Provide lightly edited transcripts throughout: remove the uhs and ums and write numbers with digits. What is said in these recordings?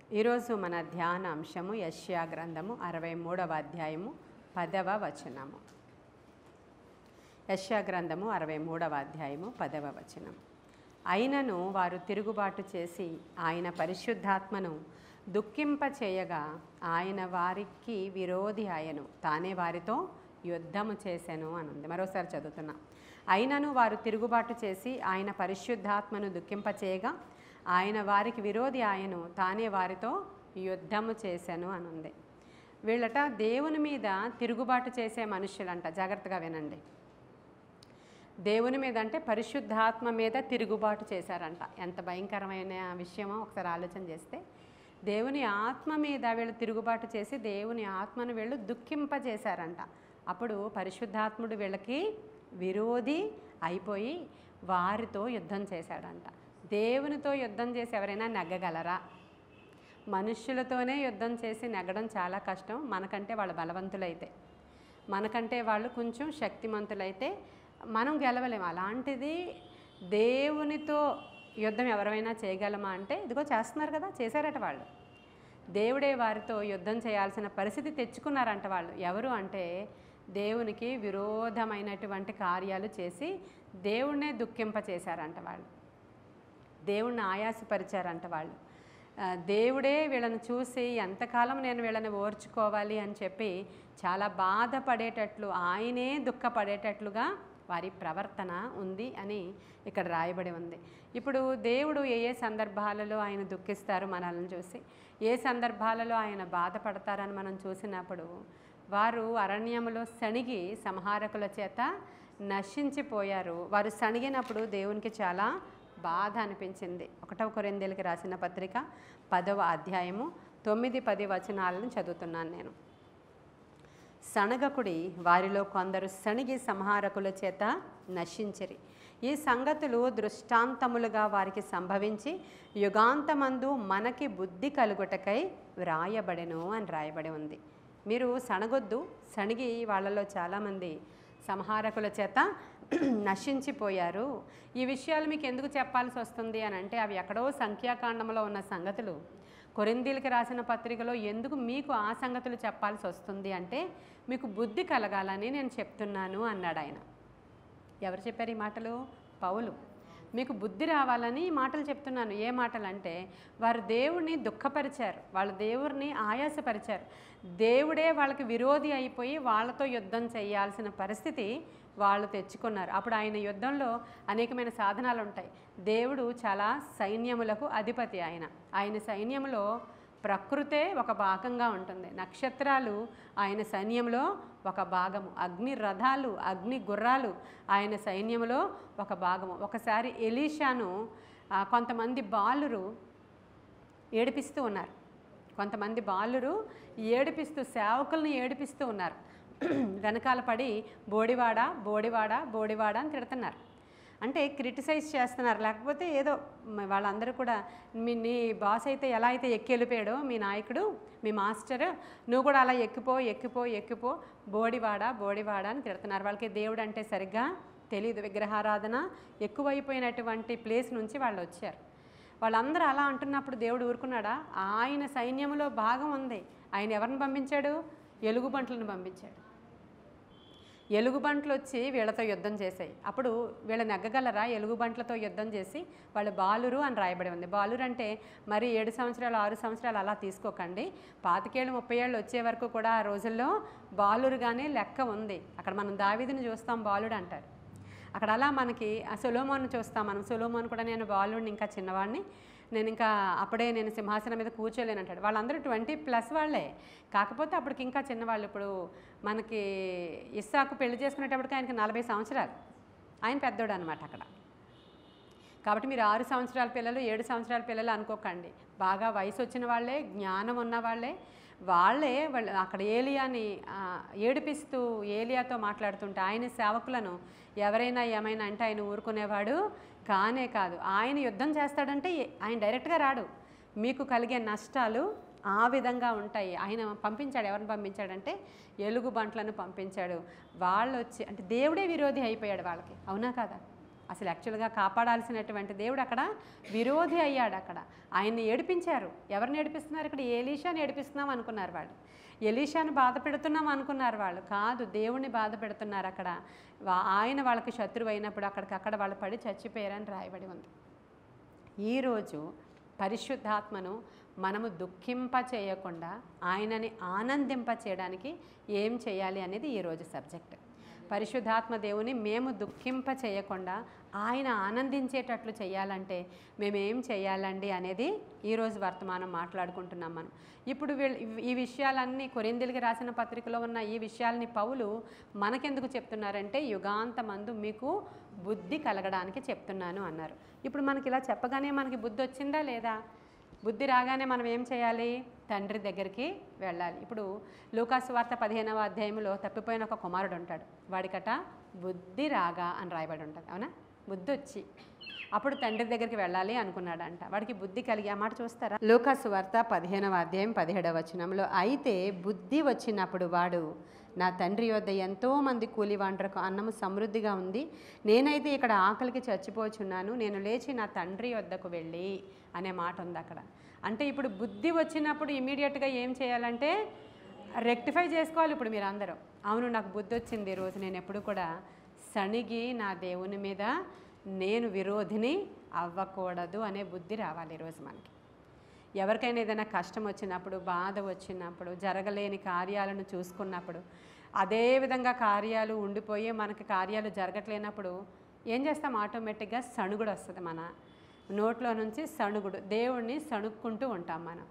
ఈరోజు మన ధ్యాన అంశము యెషయా గ్రంథము 63వ అధ్యాయము 10వ వచనము. యెషయా గ్రంథము 63వ అధ్యాయము 10వ వచనం. అయినను వారు తిరుగుబాటు చేసి ఆయన పరిశుద్ధాత్మను దుఃఖింపచేయగా ఆయన వారికి విరోధి ఆయను, తానే వారితో యుద్ధము చేసెను అని ఉంది. మరోసారి చదువుతున్నా. అయినను వారు తిరుగుబాటు చేసి ఆయన పరిశుద్ధాత్మను దుఃఖింపచేయగా ఆయన వారికి విరోధి ఆయను, తానే వారితో యుద్ధము చేశాను అని ఉంది. వీళ్ళట దేవుని మీద తిరుగుబాటు చేసే మనుషులంట. జాగ్రత్తగా వినండి. దేవుని మీద అంటే పరిశుద్ధాత్మ మీద తిరుగుబాటు చేశారంట. ఎంత భయంకరమైన విషయమో ఒకసారి ఆలోచన చేస్తే, దేవుని ఆత్మ మీద వీళ్ళు తిరుగుబాటు చేసి దేవుని ఆత్మను వీళ్ళు దుఃఖింపజేశారంట. అప్పుడు పరిశుద్ధాత్ముడు వీళ్ళకి విరోధి అయిపోయి వారితో యుద్ధం చేశాడంట. దేవునితో యుద్ధం చేసి ఎవరైనా నెగ్గగలరా? మనుష్యులతోనే యుద్ధం చేసి నెగ్గడం చాలా కష్టం. మనకంటే వాళ్ళు బలవంతులైతే, మనకంటే వాళ్ళు కొంచెం శక్తిమంతులైతే మనం గెలవలేము. అలాంటిది దేవునితో యుద్ధం ఎవరైనా చేయగలమా అంటే, ఇదిగో చేస్తున్నారు కదా, చేశారట వాళ్ళు. దేవుడే వారితో యుద్ధం చేయాల్సిన పరిస్థితి తెచ్చుకున్నారంట వాళ్ళు. ఎవరు అంటే, దేవునికి విరోధమైనటువంటి కార్యాలు చేసి దేవుణ్ణే దుఃఖింపచేశారంట వాళ్ళు. దేవుణ్ణి ఆయాసపరిచారంట వాళ్ళు. దేవుడే వీళ్ళని చూసి ఎంతకాలం నేను వీళ్ళని ఓర్చుకోవాలి అని చెప్పి చాలా బాధపడేటట్లు, ఆయనే దుఃఖపడేటట్లుగా వారి ప్రవర్తన ఉంది అని ఇక్కడ రాయబడి ఉంది. ఇప్పుడు దేవుడు ఏ ఏ సందర్భాలలో ఆయన దుఃఖిస్తారు మనల్ని చూసి, ఏ సందర్భాలలో ఆయన బాధపడతారని మనం చూసినప్పుడు, వారు అరణ్యములో సణిగి సంహారకుల చేత నశించిపోయారు. వారు సణిగినప్పుడు దేవునికి చాలా బాధ అనిపించింది. 1 కొరింథీయులకు రాసిన పత్రిక 10వ అధ్యాయము 9-10 వచనాలను చదువుతున్నాను నేను. సణగకుడి, వారిలో కొందరు సణిగి సంహారకుల చేత నశించిరి. ఈ సంగతులు దృష్టాంతములుగా వారికి సంభవించి యుగాంతమందు మనకి బుద్ధి కలుగుటకై వ్రాయబడెను అని రాయబడి ఉంది. మీరు సణగొద్దు. సణిగి వాళ్ళలో చాలామంది సంహారకుల చేత నశించిపోయారు. ఈ విషయాలు మీకు ఎందుకు చెప్పాల్సి వస్తుంది అని అంటే, అవి ఎక్కడో సంఖ్యాకాండంలో ఉన్న సంగతులు కొరింథీయులకు రాసిన పత్రికలో ఎందుకు మీకు ఆ సంగతులు చెప్పాల్సి వస్తుంది అంటే, మీకు బుద్ధి కలగాలని నేను చెప్తున్నాను అన్నాడు ఆయన. ఎవరు చెప్పారు ఈ మాటలు? పౌలు. మీకు బుద్ధి రావాలని ఈ మాటలు చెప్తున్నాను. ఏ మాటలు అంటే, వారు దేవుడిని దుఃఖపరిచారు, వాళ్ళు దేవుడిని ఆయాసపరిచారు. దేవుడే వాళ్ళకి విరోధి అయిపోయి వాళ్ళతో యుద్ధం చేయాల్సిన పరిస్థితి వాళ్ళు తెచ్చుకున్నారు. అప్పుడు ఆయన యుద్ధంలో అనేకమైన సాధనాలు ఉంటాయి. దేవుడు చాలా సైన్యములకు అధిపతి. ఆయన సైన్యంలో ప్రకృతే ఒక భాగంగా ఉంటుంది. నక్షత్రాలు ఆయన సైన్యంలో ఒక భాగము. అగ్ని రథాలు, అగ్ని గుర్రాలు ఆయన సైన్యంలో ఒక భాగము. ఒకసారి ఎలీషాను కొంతమంది బాలురు ఏడిపిస్తూ ఉన్నారు. కొంతమంది బాలురు ఏడిపిస్తూ, సేవకులను ఏడిపిస్తూ ఉన్నారు. వెనకాల పడి బోడివాడ బోడివాడ బోడివాడ అని తిడుతున్నారు. అంటే క్రిటిసైజ్ చేస్తున్నారు. లేకపోతే ఏదో వాళ్ళందరూ కూడా నీ బాస్ అయితే ఎలా అయితే ఎక్కి వెళ్ళిపోయాడో మీ నాయకుడు, మీ మాస్టర్, నువ్వు కూడా అలా ఎక్కిపో ఎక్కిపో ఎక్కిపో, బోడివాడ బోడివాడ అని తిడుతున్నారు. వాళ్ళకి దేవుడు అంటే సరిగ్గా తెలియదు. విగ్రహారాధన ఎక్కువైపోయినటువంటి ప్లేస్ నుంచి వాళ్ళు వచ్చారు. వాళ్ళందరూ అలా అంటున్నప్పుడు దేవుడు ఊరుకున్నాడా? ఆయన సైన్యంలో భాగం ఉంది. ఆయన ఎవరిని పంపించాడు? ఎలుగుబంట్లను పంపించాడు. ఎలుగుబంట్లు వచ్చి వీళ్ళతో యుద్ధం చేశాయి. అప్పుడు వీళ్ళ నెగ్గగలరా? ఎలుగుబంట్లతో యుద్ధం చేసి వాళ్ళు బాలురు అని రాయబడి ఉంది. బాలురు అంటే మరి 7 సంవత్సరాలు 6 సంవత్సరాలు అలా తీసుకోకండి. 25 ఏళ్ళు 30 ఏళ్ళు వచ్చే వరకు కూడా ఆ రోజుల్లో బాలురుగానే లెక్క ఉంది. అక్కడ మనం దావీదుని చూస్తాం, బాలుడు అంటారు. అక్కడ అలా మనకి సొలొమోను చూస్తాం మనం. సొలొమోను కూడా నేను బాలుడిని, ఇంకా చిన్నవాడిని, నేను ఇంకా అప్పుడే నేను సింహాసనం మీద కూర్చోలేను అంటాడు. వాళ్ళందరూ 20+ వాళ్ళే. కాకపోతే అప్పటికి ఇంకా చిన్నవాళ్ళు. ఇప్పుడు మనకి ఇస్సాకు పెళ్లి చేసుకునేటప్పటికి ఆయనకి 40 సంవత్సరాలు. ఆయన పెద్దోడు అనమాట అక్కడ. కాబట్టి మీరు 6 సంవత్సరాల పిల్లలు 7 సంవత్సరాల పిల్లలు అనుకోకండి. బాగా వయసు వచ్చిన వాళ్ళే, జ్ఞానం ఉన్న వాళ్ళే. వాళ్ళు అక్కడ ఏలియాని ఏడిపిస్తూ ఏలియాతో మాట్లాడుతుంటే, ఆయన సేవకులను ఎవరైనా ఏమైనా అంటే ఆయన ఊరుకునేవాడు కానే కాదు. ఆయన యుద్ధం చేస్తాడంటే ఆయన డైరెక్ట్గా రాడు. మీకు కలిగే నష్టాలు ఆ విధంగా ఉంటాయి. ఆయన పంపించాడు. ఎవరిని పంపించాడంటే ఎలుగుబంట్లను పంపించాడు. వాళ్ళు వచ్చి, అంటే దేవుడే విరోధి అయిపోయాడు వాళ్ళకి. అవునా కదా? అసలు యాక్చువల్గా కాపాడాల్సినటువంటి దేవుడు అక్కడ విరోధి అయ్యాడు. అక్కడ ఆయన్ని ఏడిపించారు. ఎవరిని ఏడిపిస్తున్నారు? ఇక్కడ ఎలీషాని ఏడిపిస్తున్నాం అనుకున్నారు వాళ్ళు. ఎలీషాని బాధ పెడుతున్నాం అనుకున్నారు వాళ్ళు. కాదు, దేవుణ్ణి బాధ పెడుతున్నారు. అక్కడ ఆయన వాళ్ళకి శత్రువు అయినప్పుడు అక్కడ వాళ్ళు పడి చచ్చిపోయారని రాయబడి ఉంది. ఈరోజు పరిశుద్ధాత్మను మనము దుఃఖింప చేయకుండా ఆయనని ఆనందింప చేయడానికి ఏం చేయాలి అనేది ఈరోజు సబ్జెక్ట్. పరిశుద్ధాత్మ దేవుని మేము దుఃఖింప చేయకుండా ఆయన ఆనందించేటట్లు చేయాలంటే మేమేం చేయాలండి అనేది ఈరోజు వర్తమానం మాట్లాడుకుంటున్నాం మనం. ఇప్పుడు ఈ విషయాలన్నీ కొరింథీయులకు రాసిన పత్రికలో ఉన్న ఈ విషయాల్ని పౌలు మనకెందుకు చెప్తున్నారంటే యుగాంతమందు మీకు బుద్ధి కలగడానికి చెప్తున్నాను అన్నారు. ఇప్పుడు మనకి ఇలా చెప్పగానే మనకి బుద్ధి వచ్చిందా లేదా? బుద్ధి రాగానే మనం ఏం చేయాలి? తండ్రి దగ్గరికి వెళ్ళాలి. ఇప్పుడు లూకాసు వార్త 15వ అధ్యాయంలో తప్పిపోయిన ఒక కుమారుడు ఉంటాడు. వాడికట బుద్ధి రాగా అని రాయబడి ఉంటుంది. అవునా? బుద్ధి వచ్చి అప్పుడు తండ్రి దగ్గరికి వెళ్ళాలి అనుకున్నాడంట. వాడికి బుద్ధి కలిగి, ఆ మాట చూస్తారా? లూకాసు వార్త 15వ అధ్యాయం 17వ వచనంలో, అయితే బుద్ధి వచ్చినప్పుడు వాడు, నా తండ్రి యొద్ద ఎంతోమంది కూలివాండ్రకు అన్నము సమృద్ధిగా ఉంది, నేనైతే ఇక్కడ ఆకలికి చచ్చిపోచున్నాను, నేను లేచి నా తండ్రి యొద్దకు వెళ్ళి అనే మాట ఉంది అక్కడ. అంటే ఇప్పుడు బుద్ధి వచ్చినప్పుడు ఇమీడియట్గా ఏం చేయాలంటే రెక్టిఫై చేసుకోవాలి. ఇప్పుడు మీరు అందరూ, అవును నాకు బుద్ధి వచ్చింది ఈరోజు, నేను ఎప్పుడు కూడా సణిగి నా దేవుని మీద నేను విరోధిని అవ్వకూడదు అనే బుద్ధి రావాలి ఈరోజు మనకి. ఎవరికైనా ఏదైనా కష్టం వచ్చినప్పుడు, బాధ వచ్చినప్పుడు, జరగలేని కార్యాలను చూసుకున్నప్పుడు, అదేవిధంగా కార్యాలు ఉండిపోయి మనకి కార్యాలు జరగట్లేనప్పుడు ఏం చేస్తాం? ఆటోమేటిక్గా సణుగుడు వస్తుంది. మన నోట్లో నుంచి సణుగుడు, దేవుడిని సణుక్కుంటూ ఉంటాం మనం.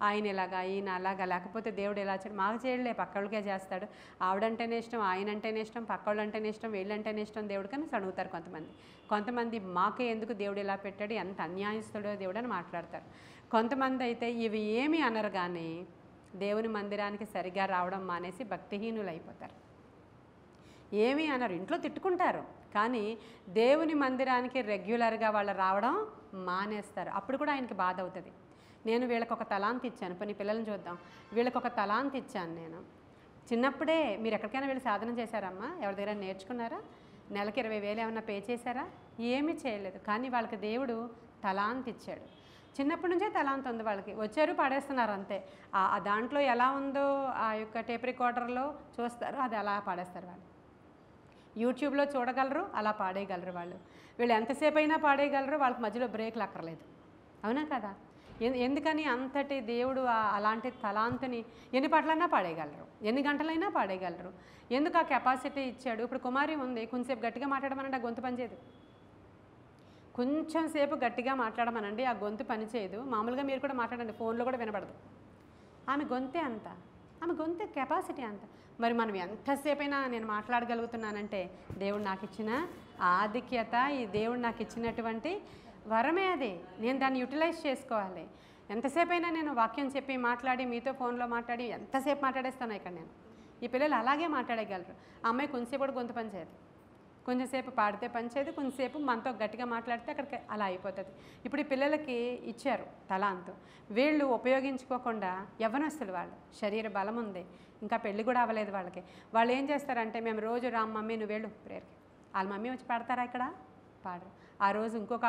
ఆయన ఇలాగా, ఈయన అలాగా, లేకపోతే దేవుడు ఇలా చేయడు, మాకు చేయలే పక్కళ్ళకే చేస్తాడు, ఆవిడంటేనే ఇష్టం, ఆయన అంటేనే ఇష్టం, పక్కళ్ళు అంటేనే ఇష్టం, వీళ్ళంటేనే ఇష్టం దేవుడు, కానీ సణుగుతారు కొంతమంది మాకే ఎందుకు దేవుడు ఇలా పెట్టాడు, ఎంత అన్యాయస్తుడో దేవుడు అని మాట్లాడతారు. కొంతమంది అయితే ఇవి ఏమీ అనరు కానీ దేవుని మందిరానికి సరిగా రావడం మానేసి భక్తిహీనులు అయిపోతారు. ఏమీ అనరు, ఇంట్లో తిట్టుకుంటారు, కానీ దేవుని మందిరానికి రెగ్యులర్గా వాళ్ళు రావడం మానేస్తారు. అప్పుడు కూడా ఆయనకి బాధ అవుతుంది. నేను వీళ్ళకి ఒక తలాంత్ ఇచ్చాను, కొన్ని పిల్లల్ని చూద్దాం, వీళ్ళకి ఒక తలాంత్ ఇచ్చాను నేను. చిన్నప్పుడే మీరు ఎక్కడికైనా వీళ్ళు సాధన చేశారమ్మా? ఎవరి దగ్గర నేర్చుకున్నారా? నెలకి 20,000 ఏమన్నా పే చేశారా? ఏమీ చేయలేదు, కానీ వాళ్ళకి దేవుడు తలాంత్ ఇచ్చాడు. చిన్నప్పటి నుంచే తలాంత్ ఉంది వాళ్ళకి, వచ్చారు పాడేస్తున్నారు అంతే. దాంట్లో ఎలా ఉందో ఆ యొక్క టేప్ రికార్డర్లో చూస్తారు, అది అలా పాడేస్తారు వాళ్ళు. యూట్యూబ్లో చూడగలరు, అలా పాడేయగలరు వాళ్ళు. వీళ్ళు ఎంతసేపు అయినా పాడేయగలరు, వాళ్ళకి మధ్యలో బ్రేక్లు అక్కర్లేదు. అవునా కదా? ఎందుకని అంతటి దేవుడు అలాంటి తలాంతుని ఎన్ని పాటలైనా పాడేయగలరు, ఎన్ని గంటలైనా పాడేయగలరు. ఎందుకు ఆ కెపాసిటీ ఇచ్చాడు? ఇప్పుడు కుమారి ఉంది, కొంచెంసేపు గట్టిగా మాట్లాడమనండి, ఆ గొంతు పనిచేయదు. కొంచెం సేపు గట్టిగా మాట్లాడమనండి, ఆ గొంతు పనిచేయదు. మామూలుగా మీరు కూడా మాట్లాడండి, ఫోన్లో కూడా వినపడదు. ఆమె గొంతే అంత, ఆమె గొంతు కెపాసిటీ అంత. మరి మనం ఎంతసేపైనా నేను మాట్లాడగలుగుతున్నానంటే దేవుడు నాకు ఇచ్చిన ఆధిక్యత, ఈ దేవుడు నాకు ఇచ్చినటువంటి వరమే అది. నేను దాన్ని యూటిలైజ్ చేసుకోవాలి. ఎంతసేపైనా నేను వాక్యం చెప్పి మాట్లాడి, మీతో ఫోన్లో మాట్లాడి ఎంతసేపు మాట్లాడేస్తాను ఇక్కడ నేను. ఈ పిల్లలు అలాగే మాట్లాడగలరు. ఆ అమ్మాయి కొంచెంసేపు కూడా గొంతు పనిచేయదు, కొంచెంసేపు పాడితే పనిచేయదు, కొంచెంసేపు మనతో గట్టిగా మాట్లాడితే అక్కడికి అలా అయిపోతుంది. ఇప్పుడు ఈ పిల్లలకి ఇచ్చారు తలాంతు, వీళ్ళు ఉపయోగించుకోకుండా, యవ్వనస్తులు వాళ్ళు, శరీర బలం ఉంది, ఇంకా పెళ్ళి కూడా అవ్వలేదు వాళ్ళకి. వాళ్ళు ఏం చేస్తారంటే, మేము రోజు రామ్ మమ్మీ నువ్వు వెళ్ళు ప్రేయర్కి, వాళ్ళ మమ్మీ వచ్చి పాడతారా? ఇక్కడ పాడరు. ఆ రోజు ఇంకొక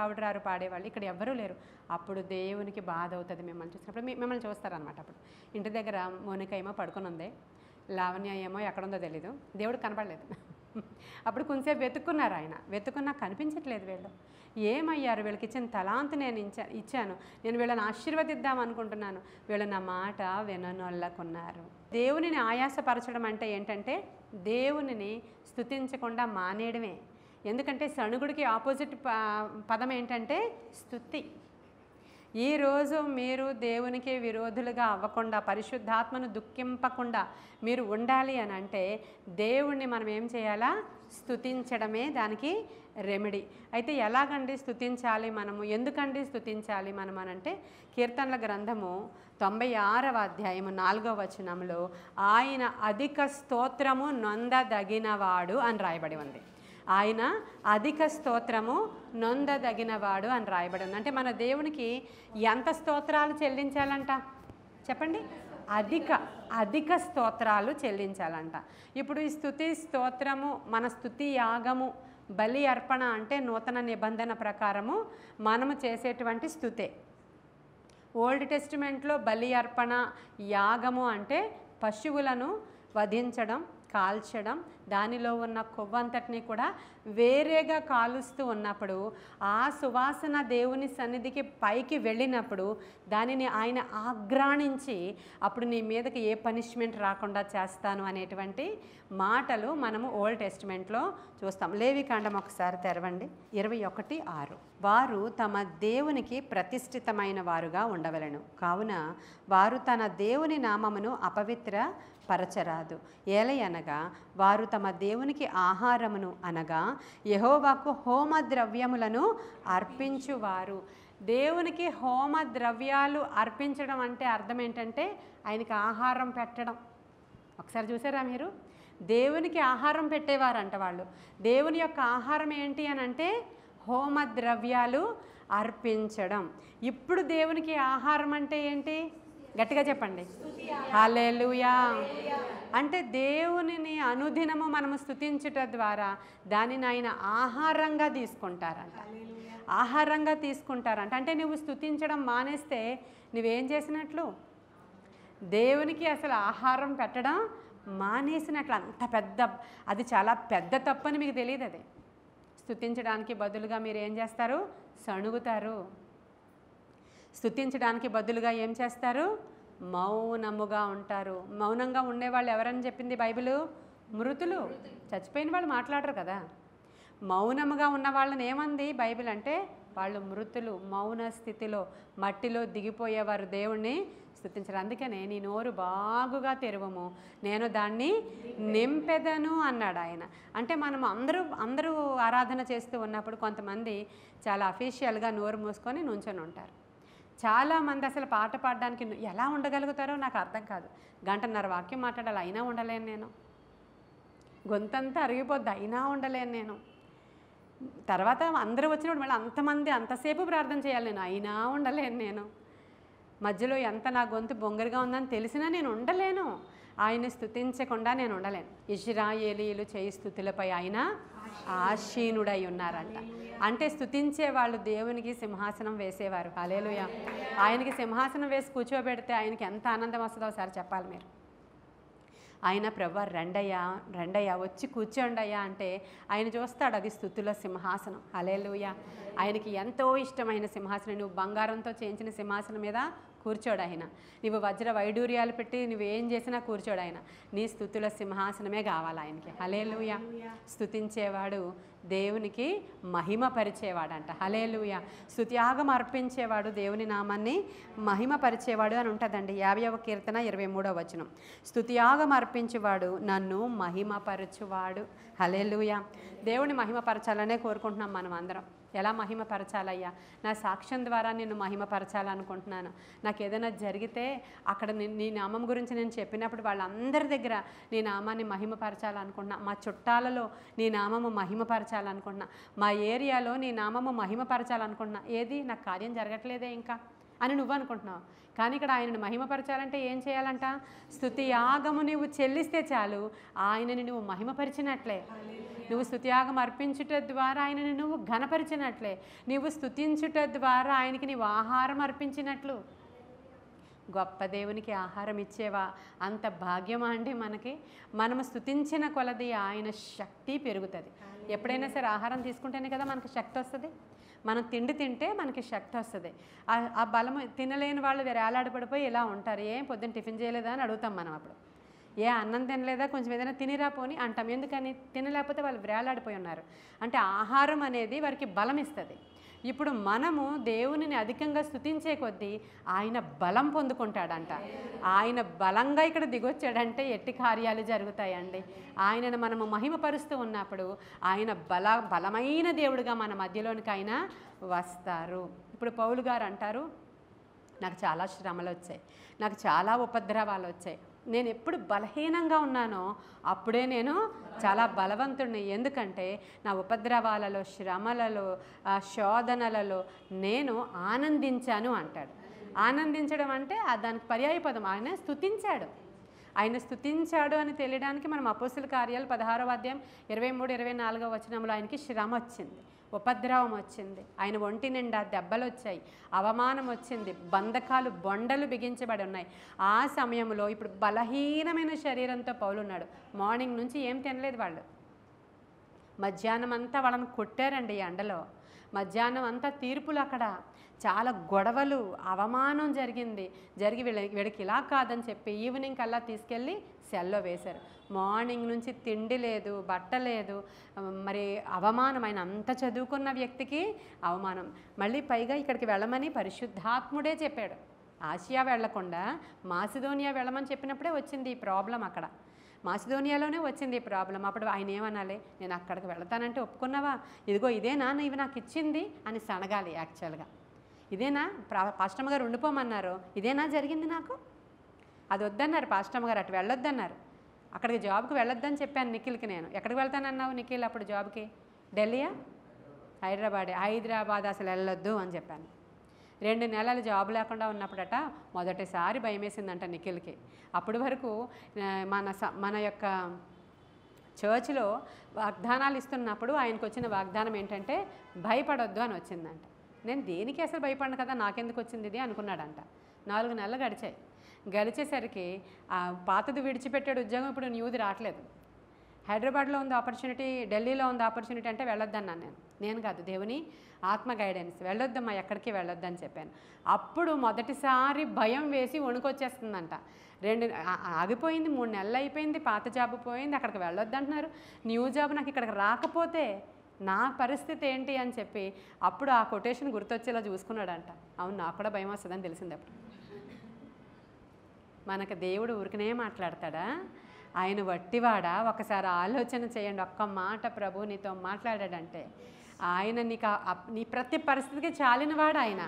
ఆవిడ రారు పాడేవాళ్ళు, ఇక్కడ ఎవ్వరూ లేరు. అప్పుడు దేవునికి బాధ అవుతుంది మిమ్మల్ని చూసినప్పుడు. మిమ్మల్ని చూస్తారనమాట. అప్పుడు ఇంటి దగ్గర మోనిక ఏమో పడుకొని ఉంది, లావణ్య ఏమో ఎక్కడుందో తెలీదు, దేవుడు కనపడలేదు. అప్పుడు కొంచెంసేపు వెతుక్కున్నారు, ఆయన వెతుక్కున్నా కనిపించట్లేదు. వీళ్ళు ఏమయ్యారు? వీళ్ళకి ఇచ్చిన తలాంతు నేను ఇచ్చాను, నేను వీళ్ళని ఆశీర్వదిద్దాం అనుకుంటున్నాను, వీళ్ళు నా మాట విననొల్లకున్నారు. దేవునిని ఆయాసపరచడం అంటే ఏంటంటే దేవునిని స్తుతించకుండా మానేయడమే. ఎందుకంటే సణుగుడికి ఆపోజిట్ పదం ఏంటంటే స్తుతి. ఈరోజు మీరు దేవునికి విరోధులుగా అవ్వకుండా, పరిశుద్ధాత్మను దుఃఖింపకుండా మీరు ఉండాలి అని అంటే దేవుణ్ణి మనం ఏం చేయాలా? స్తుతించడమే దానికి రెమెడీ. అయితే ఎలాగండి స్తుతించాలి మనము? ఎందుకండి స్తుతించాలి మనం అనంటే, కీర్తనల గ్రంథము 96వ అధ్యాయము 4వ వచనంలో ఆయన అధిక స్తోత్రము నొందదగినవాడు అని రాయబడి ఉంది. ఆయన అధిక స్తోత్రము నొందదగినవాడు అని రాయబడి ఉంది. అంటే మన దేవునికి ఎంత స్తోత్రాలు చెల్లించాలంట చెప్పండి? అధిక స్తోత్రాలు చెల్లించాలంట. ఇప్పుడు ఈ స్తుతి స్తోత్రము, మన స్తుతి యాగము బలి అర్పణ అంటే నూతన నిబంధన ప్రకారము మనము చేసేటువంటి స్తుతే. ఓల్డ్ టెస్టిమెంట్లో బలి అర్పణ యాగము అంటే పశువులను వధించడం, కాల్చడం, దానిలో ఉన్న కొవ్వంతటిని కూడా వేరేగా కాలుస్తూ ఉన్నప్పుడు ఆ సువాసన దేవుని సన్నిధికి పైకి వెళ్ళినప్పుడు దానిని ఆయన ఆగ్రాణించి అప్పుడు నీ మీదకి ఏ పనిష్మెంట్ రాకుండా చేస్తాను అనేటువంటి మాటలు మనము ఓల్డ్ టెస్టిమెంట్లో చూస్తాం. లేవికాండం ఒకసారి తెరవండి, 21:6. వారు తమ దేవునికి ప్రతిష్ఠితమైన వారుగా ఉండవలెను, కావున వారు తన దేవుని నామమును అపవిత్ర పరచరాదు. ఏలయనగా వారు తమ దేవునికి ఆహారమును అనగా యెహోవాకు హోమ ద్రవ్యములను అర్పించువారు. దేవునికి హోమ ద్రవ్యాలు అర్పించడం అంటే అర్థం ఏంటంటే ఆయనకి ఆహారం పెట్టడం. ఒకసారి చూసారా మీరు? దేవునికి ఆహారం పెట్టేవారంట వాళ్ళు. దేవుని యొక్క ఆహారం ఏంటి అని అంటే హోమ ద్రవ్యాలు అర్పించడం. ఇప్పుడు దేవునికి ఆహారం అంటే ఏంటి? గట్టిగా చెప్పండి. హల్లెలూయా. అంటే దేవునిని అనుదినము మనము స్తుతించుట ద్వారా దానిని ఆయన ఆహారంగా తీసుకుంటారంట. ఆహారంగా తీసుకుంటారంట. అంటే నువ్వు స్తుతించడం మానేస్తే నువ్వేం చేసినట్లు? దేవునికి అసలు ఆహారం పెట్టడం మానేసినట్లు. అంత పెద్ద, అది చాలా పెద్ద తప్పని మీకు తెలియదు. అది స్తుతించడానికి బదులుగా మీరు ఏం చేస్తారు? సణుగుతారు. స్తుతించడానికి బదులుగా ఏం చేస్తారు? మౌనముగా ఉంటారు. మౌనంగా ఉండేవాళ్ళు ఎవరని చెప్పింది బైబిలు? మృతులు, చచ్చిపోయిన వాళ్ళు మాట్లాడరు కదా. మౌనముగా ఉన్న వాళ్ళని ఏమంది బైబిల్ అంటే వాళ్ళు మృతులు, మౌన స్థితిలో మట్టిలో దిగిపోయేవారు దేవుణ్ణి స్తుతించరు. అందుకనే నీ నోరు బాగుగా తెరువము, నేను దాన్ని నింపెదను అన్నాడు ఆయన. అంటే మనం అందరూ ఆరాధన చేస్తూ ఉన్నప్పుడు కొంతమంది చాలా అఫీషియల్గా నోరు మూసుకొని నుంచొని ఉంటారు. చాలామంది అసలు పాట పాడడానికి ఎలా ఉండగలుగుతారో నాకు అర్థం కాదు. 1:30 వాక్యం మాట్లాడాలి, అయినా ఉండలేను నేను. గొంతంతా అరిగిపోద్ది, అయినా ఉండలేను నేను. తర్వాత అందరూ వచ్చినప్పుడు మళ్ళీ అంతమంది అంతసేపు ప్రార్థన చేయాలి నేను, అయినా ఉండలేను నేను. మధ్యలో ఎంత నా గొంతు బొంగరుగా ఉందని తెలిసినా నేను ఉండలేను. ఆయన్ని స్తుతించకుండా నేను ఉండలేను. ఇశ్రాయేలీయులు చేయి స్తుతులపై ఆయన ఆసీనుడై ఉన్నారంట. అంటే స్తుతించే వాళ్ళు దేవునికి సింహాసనం వేసేవారు. హల్లెలూయా. ఆయనకి సింహాసనం వేసి కూర్చోబెడితే ఆయనకి ఎంత ఆనందం వస్తుందో ఒకసారి చెప్పాలి మీరు. ఆయన ప్రభువా రండయ్యా వచ్చి కూర్చోండయ్యా అంటే ఆయన చూస్తాడు, అది స్తుతుల సింహాసనం. హల్లెలూయా. ఆయనకి ఎంతో ఇష్టమైన సింహాసనం. నువ్వు బంగారంతో చేయించిన సింహాసనం మీద కూర్చోడు ఆయన. నువ్వు వజ్ర వైడూర్యాలు పెట్టి నువ్వేం చేసినా కూర్చోడు ఆయన. నీ స్తుతుల సింహాసనమే కావాలి ఆయనకి. హల్లెలూయా. స్తుతించేవాడు దేవునికి మహిమపరిచేవాడంట. హల్లెలూయా. స్తుత్యాగం అర్పించేవాడు దేవుని నామాన్ని మహిమపరిచేవాడు అని ఉంటుందండి. 50వ కీర్తన 23వ వచనం. స్తుత్యాగం అర్పించేవాడు నన్ను మహిమపరచువాడు. హల్లెలూయా. దేవుని మహిమపరచాలనే కోరుకుంటున్నాం మనం అందరం. ఎలా మహిమపరచాలయ్యా? నా సాక్ష్యం ద్వారా నిన్ను మహిమపరచాలనుకుంటున్నాను. నాకు ఏదైనా జరిగితే అక్కడ నీ నామం గురించి నేను చెప్పినప్పుడు వాళ్ళందరి దగ్గర నీ నామాన్ని మహిమపరచాలనుకుంటున్నా. మా చుట్టాలలో నీ నామము మహిమపరచాలనుకుంటున్నా. మా ఏరియాలో నీ నామము మహిమపరచాలనుకుంటున్నా. ఏది నాకు కార్యం జరగట్లేదే ఇంకా అని నువ్వు అనుకుంటున్నావు. కానీ ఇక్కడ ఆయనను మహిమపరచాలంటే ఏం చేయాలంట? స్తుతి యాగము నువ్వు చెల్లిస్తే చాలు, ఆయనని నువ్వు మహిమపరిచినట్లే. నువ్వు స్తుతియాగం అర్పించుట ద్వారా ఆయనని నువ్వు ఘనపరిచినట్లే. నువ్వు స్తుతించుట ద్వారా ఆయనకి నీవు ఆహారం అర్పించినట్లు. గొప్ప దేవునికి ఆహారం ఇచ్చేవా? అంత భాగ్యమా అండి మనకి? మనము స్తుతించిన కొలది ఆయన శక్తి పెరుగుతుంది. ఎప్పుడైనా సరే ఆహారం తీసుకుంటేనే కదా మనకి శక్తి వస్తుంది. మనం తిండి తింటే మనకి శక్తి వస్తుంది. ఆ బలము తినలేని వాళ్ళు వేలాడపడిపోయి ఇలా ఉంటారు. ఏం పొద్దున్న టిఫిన్ చేయలేదా అని అడుగుతాం మనం. అప్పుడు ఏ అన్నం తినలేదా, కొంచెం ఏదైనా తినిరా పోని అంటాం. ఎందుకని? తినలేకపోతే వాళ్ళు వేలాడిపోయి ఉన్నారు. అంటే ఆహారం అనేది వారికి బలం ఇస్తుంది. ఇప్పుడు మనము దేవునిని అధికంగా స్తుతించే కొద్దీ ఆయన బలం పొందుకుంటాడంట. ఆయన బలంగా ఇక్కడ దిగొచ్చాడంటే ఎట్టి కార్యాలు జరుగుతాయండి. ఆయనను మనము మహిమపరుస్తూ ఉన్నప్పుడు ఆయన బలమైన దేవుడుగా మన మధ్యలోనికి ఆయన వస్తారు. ఇప్పుడు పౌలు గారు అంటారు, నాకు చాలా శ్రమలు వచ్చాయి, నాకు చాలా ఉపద్రవాలు వచ్చాయి. నేను ఎప్పుడు బలహీనంగా ఉన్నానో అప్పుడే నేను చాలా బలవంతుడిని. ఎందుకంటే నా ఉపద్రవాలలో, శ్రమలలో, శోధనలలో నేను ఆనందించాను అంటాడు. ఆనందించడం అంటే దానికి పర్యాయపదం. ఆయన స్తుతించాడు. ఆయన స్తుతించాడు అని తెలియడానికి మనం అపోస్తుల కార్యాలు 16వ అధ్యాయం 23, 24వ వచనంలో ఆయనకి శ్రమ వచ్చింది, ఉపద్రవం వచ్చింది, ఆయన ఒంటి నిండా దెబ్బలు వచ్చాయి, అవమానం వచ్చింది, బంధకాలు బొండలు బిగించబడి ఉన్నాయి. ఆ సమయంలో ఇప్పుడు బలహీనమైన శరీరంతో పౌలు ఉన్నాడు. మార్నింగ్ నుంచి ఏం తినలేదు వాళ్ళు. మధ్యాహ్నం అంతా వాళ్ళని కొట్టారండి ఈ ఎండలో. మధ్యాహ్నం అంతా తీర్పులు, అక్కడ చాలా గొడవలు, అవమానం జరిగి వీడికి ఇలా కాదని చెప్పి ఈవినింగ్ కల్లా తీసుకెళ్ళి సెల్లో వేశారు. మార్నింగ్ నుంచి తిండి లేదు, బట్ట లేదు, మరి అవమానం. ఆయన అంత చదువుకున్న వ్యక్తికి అవమానం. మళ్ళీ పైగా ఇక్కడికి వెళ్ళమని పరిశుద్ధాత్ముడే చెప్పాడు. ఆసియా వెళ్లకుండా మాసిదోనియా వెళ్ళమని చెప్పినప్పుడే వచ్చింది ఈ ప్రాబ్లం. అక్కడ మాసిదోనియాలోనే వచ్చింది ఈ ప్రాబ్లం. అప్పుడు ఆయన ఏమనాలి, నేను అక్కడికి వెళతానంటే ఒప్పుకున్నావా, ఇదిగో ఇదేనా ఇవి నాకు ఇచ్చింది అని సనగాలి. యాక్చువల్గా ఇదేనా పాస్టమ్మ గారు ఉండిపోమన్నారు, ఇదేనా జరిగింది నాకు, అది వద్దన్నారు పాస్టమ్మ గారు, అటు వెళ్ళొద్దన్నారు. అక్కడికి జాబ్కి వెళ్ళొద్దని చెప్పాను నిఖిల్కి. నేను ఎక్కడికి వెళ్తానన్నావు నిఖిల్ అప్పుడు జాబ్కి? ఢిల్లీయా, హైదరాబాద్ అసలు వెళ్ళొద్దు అని చెప్పాను. 2 నెలలు జాబ్ లేకుండా ఉన్నప్పుడట మొదటిసారి భయం వేసిందంట నిఖిల్కి. అప్పటి వరకు మన యొక్క చర్చ్లో వాగ్దానాలు ఇస్తున్నప్పుడు ఆయనకు వచ్చిన వాగ్దానం ఏంటంటే భయపడొద్దు అని వచ్చిందంట. నేను దేనికి అసలు భయపడను కదా, నాకెందుకు వచ్చింది ఇది అనుకున్నాడంట. 4 నెలలు గడిచేసరికి పాతది విడిచిపెట్టాడు ఉద్యోగం, ఇప్పుడు న్యూది రావట్లేదు. హైదరాబాద్లో ఉంది ఆపర్చునిటీ, ఢిల్లీలో ఉంది ఆపర్చునిటీ అంటే వెళ్ళొద్దన్నాను నేను కాదు, దేవుని ఆత్మ గైడెన్స్, వెళ్ళొద్దమ్మా ఎక్కడికి వెళ్ళొద్దని చెప్పాను. అప్పుడు మొదటిసారి భయం వేసి వణుకొచ్చేస్తుందంట. ఆగిపోయింది, 3 నెలలు అయిపోయింది, పాత జాబ్ పోయింది, అక్కడికి వెళ్ళొద్దంటున్నారు, న్యూ జాబ్ నాకు ఇక్కడికి రాకపోతే నా పరిస్థితి ఏంటి అని చెప్పి అప్పుడు ఆ కొటేషన్ గుర్తొచ్చేలా చూసుకున్నాడంట. అవును, నాకు కూడా భయం వస్తుందని తెలిసింది అప్పుడు. మనకు దేవుడు ఊరికనే మాట్లాడతాడా? ఆయన వట్టివాడా? ఒకసారి ఆలోచన చేయండి. ఒక్క మాట ప్రభు నీతో మాట్లాడాడంటే ఆయన నీ ప్రతి పరిస్థితికి చాలినవాడు ఆయన.